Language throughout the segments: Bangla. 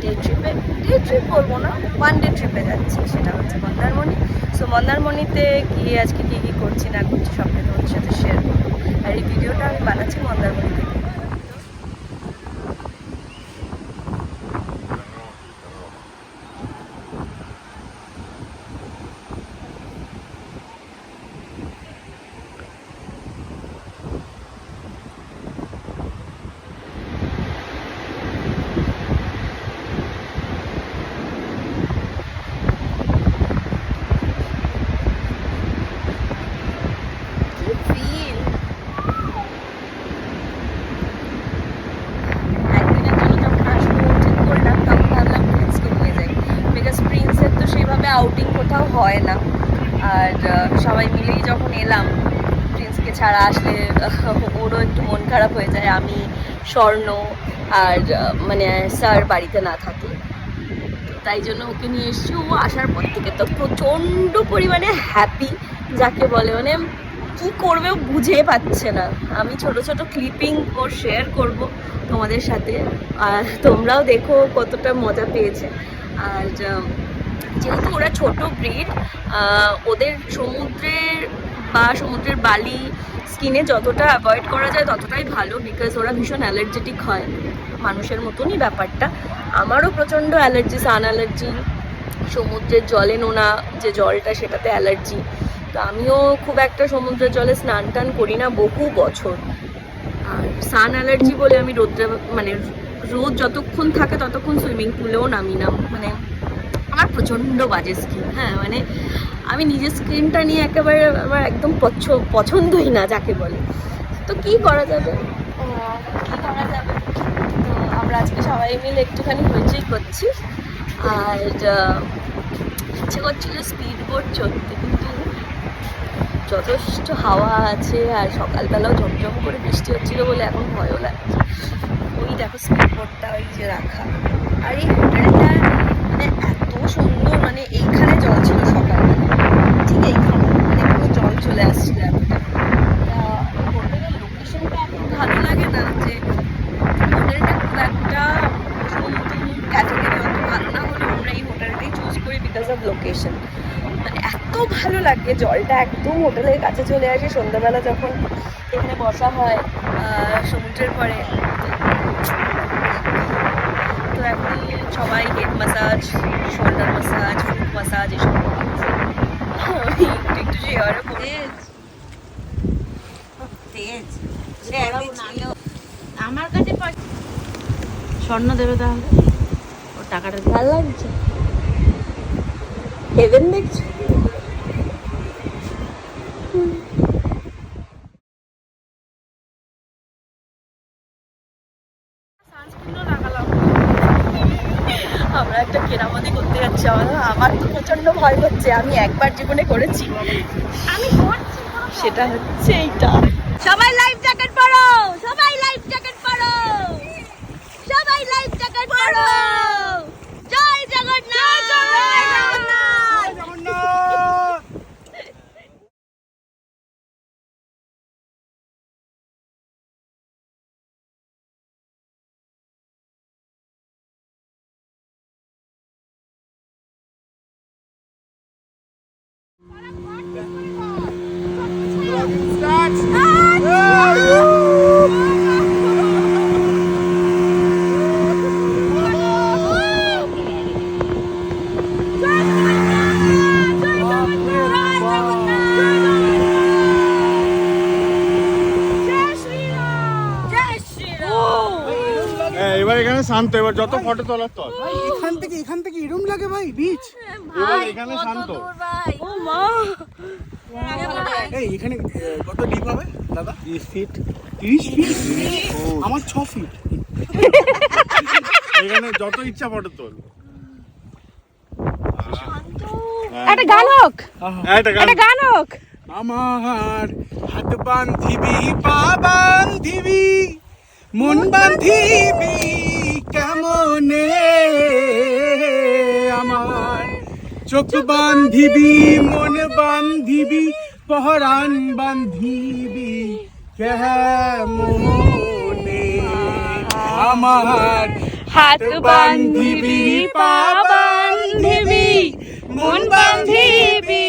ডে ট্রিপ বলবো না, 1 ডে ট্রিপে যাচ্ছি, সেটা হচ্ছে মন্দারমণি। সো মন্দারমণিতে গিয়ে আজকে কী করছি না করছি সবটা তোমাদের সাথে শেয়ার করবো। আর এই ভিডিওটা আমি বানাচ্ছি মন্দারমণি থেকে। আউটিং কোথাও হয় না, আর সবাই মিলেই যখন এলাম, প্রিন্সকে ছাড়া আসলে ওরও একটু মন খারাপ হয়ে যায়। আমি, স্বর্ণ আর মানে স্যার বাড়িতে না থাকলে, তাই জন্য ওকে নিয়ে এসেছি। ও আসার পর থেকে তো প্রচণ্ড পরিমাণে হ্যাপি, যাকে বলে মানে কী করবে ও বুঝে পাচ্ছে না। আমি ছোট ছোট ক্লিপিং ওর শেয়ার করব তোমাদের সাথে, আর তোমরাও দেখো কতটা মজা পেয়েছে। আর যেহেতু ওরা ছোট ব্রিড, ওদের সমুদ্রের বালি স্কিনে যতটা অ্যাভয়েড করা যায় ততটাই ভালো, বিকজ ওরা ভীষণ অ্যালার্জেটিক হয়, মানুষের মতনই ব্যাপারটা। আমারও প্রচণ্ড অ্যালার্জি, সান অ্যালার্জি, সমুদ্রের জলে নোনা যে জলটা সেটাতে অ্যালার্জি। তো আমিও খুব একটা সমুদ্রের জলে স্নান টান করি না বহু বছর। আর সান অ্যালার্জি বলে আমি রোদ যতক্ষণ থাকে ততক্ষণ সুইমিং পুলেও নামি না। মানে আমার প্রচণ্ড বাজে স্কিন, হ্যাঁ, মানে আমি নিজের স্কিনটা নিয়ে একেবারে আমার একদম পছন্দই না, যাকে বলে। তো কি করা যাবে, তো আমরা আজকে সবাই মিলে একটুখানি হইচই করছি। আর ইচ্ছে করছিল স্পিড বোট চড়তে, কিন্তু যথেষ্ট হাওয়া আছে আর সকালবেলাও ঝমঝম করে বৃষ্টি হচ্ছিল বলে এখন ভয়ও লাগছে। ওই দেখো স্পিড বোটটা ওই যে রাখা। আর এই হোটেলটা মানে এত সুন্দর, মানে এইখানে জল ছিল সকালবেলা, ঠিক এইখানে মানে পুরো জল চলে আসছিল এতটা। হোটেলের লোকেশনটা এত ভালো লাগে না, যে হোটেলটা খুব একটা ক্যাটাগরি অত ভালো না হলেও আমরা এই হোটেলটাই চুজ করি বিকজ অফ লোকেশন। মানে এত ভালো লাগে, জলটা একদম হোটেলের কাছে চলে আসে সন্ধ্যাবেলা যখন এখানে বসা হয় সমুদ্রের পরে। তো এখন সবাই head massage, shoulder massage, foot massage এসব আমি একটু শেয়ারও করি। আমার কাছে স্বর্ণ দেবে তাহলে, ওর টাকাটা ভালো লাগছে, হেভেন দেখছো। আমরা একটা কেরামতি করতে যাচ্ছি, আমার তো প্রচন্ড ভয় হচ্ছে। আমি একবার জীবনে করেছি, আমি করছি, সেটা হচ্ছে এইটা। সবাই লাইফ জ্যাকেট পরো, সবাই লাইফ জ্যাকেট পরো, সবাই লাইফ জ্যাকেট পরো। জয় জগন্নাথ, জয় জগন্নাথ। এবার এখানে শান্ত, এবার যত ফটো তোলার তোল। ভাই এখান থেকে এরম লাগে ভাই বিচ। এবার এখানে শান্ত। ও মা, এই এখানে কত ডিপ হবে দাদা? 30 ফিট। 30 ফিট? আমার 6 ফিট। এখানে যত ইচ্ছা ফটো তোল। একটা গান হোক, একটা গান হোক। আমার হাত বান্ধিবি, পা বান্ধিবি, মন বান্ধিবি কেমনে, আমার চোখ বান্ধিবি, মন বান্ধিবি, পহরান বান্ধিবি কেমনে, আমার হাত বান্ধিবি পা বান্ধিবি মন বান্ধিবি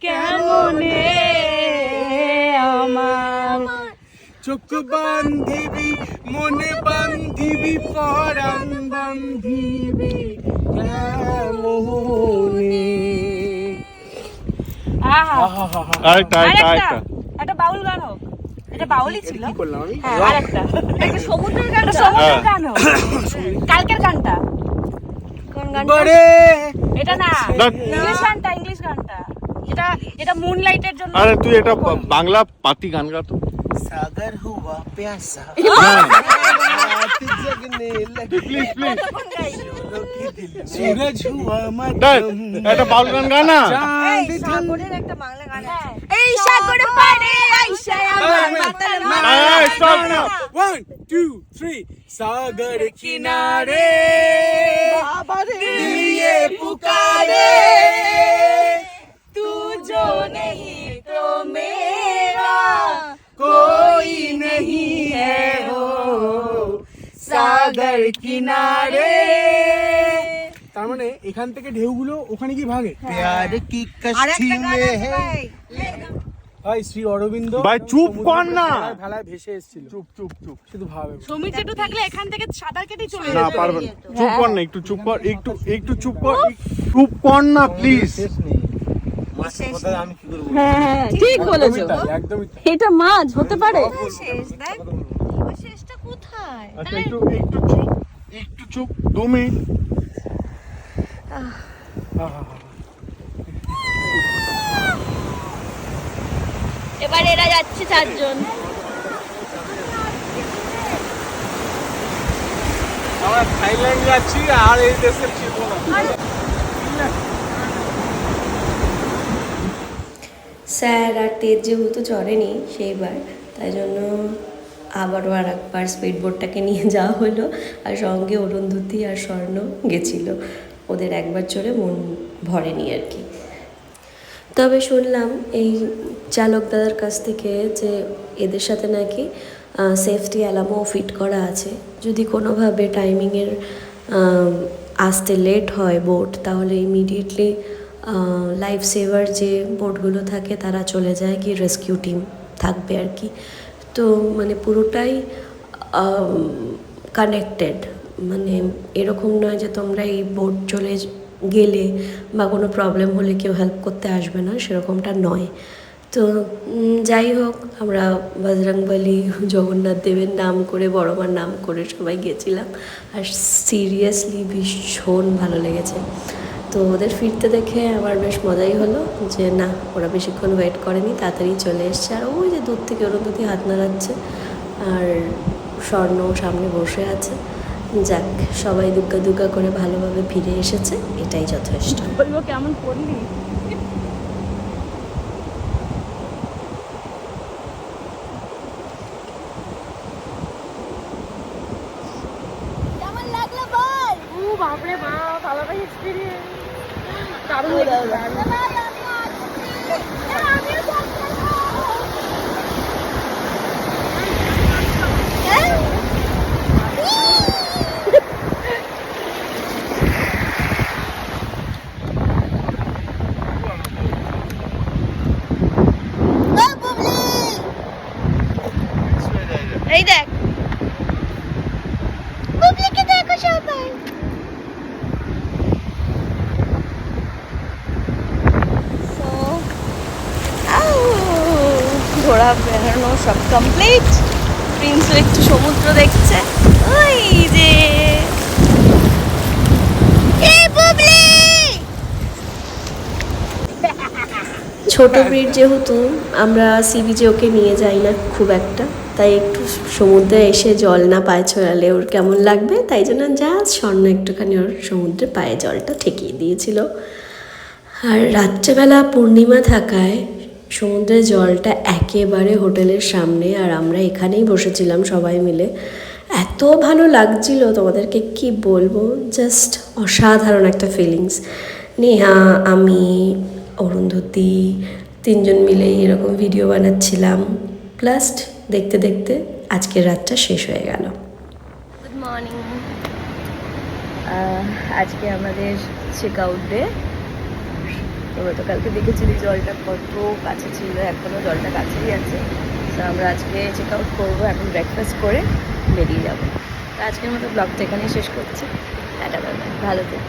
কেমনে আমার চোখ বান্ধিবি মনে বান্ধিবি পরাণ বান্ধিবি মোহনে। আরেকটা একটা বাউল গান হোক, এটা বাউলই ছিল। কি করলাম আমি? হ্যাঁ, আরেকটা একটা সমুদ্রের গান হোক। কালকের গানটা কোন গান? বরে এটা না, দেখ। ইংলিশ গানটা যেটা মুনলাইটের জন্য। আরে তুই এটা বাংলা পাতি গান গা তো। সাগর হুয়া প্যাসা জগনে প্লিজ প্লিজ सूरज हुआ দেখ मध्यम এটা বাউল গান গা না। चांद সাগরের একটা বাংলা গান আছে। এই সাগর পাড়ে আইসা আমার মাতাল এই স্টপ না। 1 2 3 सागर किनारे दिल ये पुकारे तू जो नहीं तो मेरा कोई नहीं है हो सागर किनारे। তার মানে এখান থেকে ঢেউগুলো ওখানে কি ভাগে? প্যার কি কষ্টি মে হ্যায় ভাই শ্রী অরবিন্দ ভাই চুপ কর না। ভেলায় ভেসে এসেছিল। চুপ চুপ চুপ। শুধু ভাবে সমীর জেঠু থাকলে এখান থেকে সাঁতার কেটে চলে না যেত। পারবে না। চুপ কর না, একটু চুপ কর, একটু চুপ কর, চুপ কর না প্লিজ। হ্যাঁ ঠিক বলেছো। একদমই তাই। এটা মাছ হতে পারে। শেষ দেখ ওই শেষটা কোথায়? আচ্ছা একটু চুপ 2 মিনিট। এবার এরা যাচ্ছে 4 জন। আমরা থাইল্যান্ড যাচ্ছি আর এই দেশের ছিল না। স্যার আর তেজ যেহেতু চড়েনি সেইবার, তাই জন্য আবারও আর একবার স্পিড বোটটাকে নিয়ে যাওয়া হলো। আর সঙ্গে অরুন্ধতী আর স্বর্ণ গেছিল, ওদের একবার চড়ে মন ভরেনি আর কি। তবে শুনলাম এই চালক দাদার কাছ থেকে যে এদের সাথে নাকি সেফটি অ্যালার্মও ফিট করা আছে। যদি কোনোভাবে টাইমিংয়ের আসতে লেট হয় বোট, তাহলে ইমিডিয়েটলি লাইফ সেভার যে বোটগুলো থাকে তারা চলে যায়, কি রেস্কিউ টিম থাকবে আর কি। তো মানে পুরোটাই কানেক্টেড, মানে এরকম নয় যে তোমরা এই বোট চলে গেলে বা কোনো প্রবলেম হলে কেউ হেল্প করতে আসবে না, সেরকমটা নয়। তো যাই হোক, আমরা বজরংবলী জগন্নাথ দেবের নাম করে, বড় মার নাম করে সবাই গেছিলাম। আর সিরিয়াসলি ভীষণ ভালো লেগেছে। তো ওদের ফিরতে দেখে আমার বেশ মজাই হলো যে না, ওরা বেশিক্ষণ ওয়েট করেনি, তাড়াতাড়ি চলে এসছে। আর ওই যে দূর থেকে অরুন্ধতী হাত নাড়াচ্ছে আর স্বর্ণ সামনে বসে আছে। যাক, সবাই দুগ্গা দুগ্গা করে ভালোভাবে ফিরে এসেছে, এটাই যথেষ্ট। বলবো কেমন পড়লি? কেমন লাগলো বল? ও বাপরে বাপ, আলাদা এক্সপেরিয়েন্স। দারুণ এই দেখ, বুবলিকে দেখো সবাই। ঘোরা বেড়ানো সব কমপ্লিট। প্রিন্সও একটু সমুদ্র দেখছে, ওই যে ছোট ব্রিড যেহেতু আমরা সি বিচে ওকে নিয়ে যাই না খুব একটা, তাই একটু সমুদ্রে এসে জল না পায়ে ছড়ালে ওর কেমন লাগবে, তাই জন্য যা স্বর্ণ একটুখানি ওর সমুদ্রে পায়ে জলটা ঠেকিয়ে দিয়েছিল। আর রাত্রেবেলা পূর্ণিমা থাকায় সমুদ্রের জলটা একেবারে হোটেলের সামনে, আর আমরা এখানেই বসেছিলাম সবাই মিলে। এত ভালো লাগছিল, তোমাদেরকে কি বলবো, জাস্ট অসাধারণ একটা ফিলিংস। নেহা, আমি, অরুন্ধতী 3 জন মিলেই এরকম ভিডিও বানাচ্ছিলাম। প্লাস দেখতে দেখতে আজকের রাতটা শেষ হয়ে গেল। Good morning. আজকে আমাদের চেক আউট ডে। তোমরা তো কালকে দেখেছিলি জলটা কত কাছে ছিল, এখনও জলটা কাছেই আছে। তো আমরা আজকে চেক আউট করবো, এখন ব্রেকফাস্ট করে বেরিয়ে যাবো। তো আজকের মতো ব্লগটা এখানেই শেষ করছি। টাটা বাই বাই, ভালো থেকো।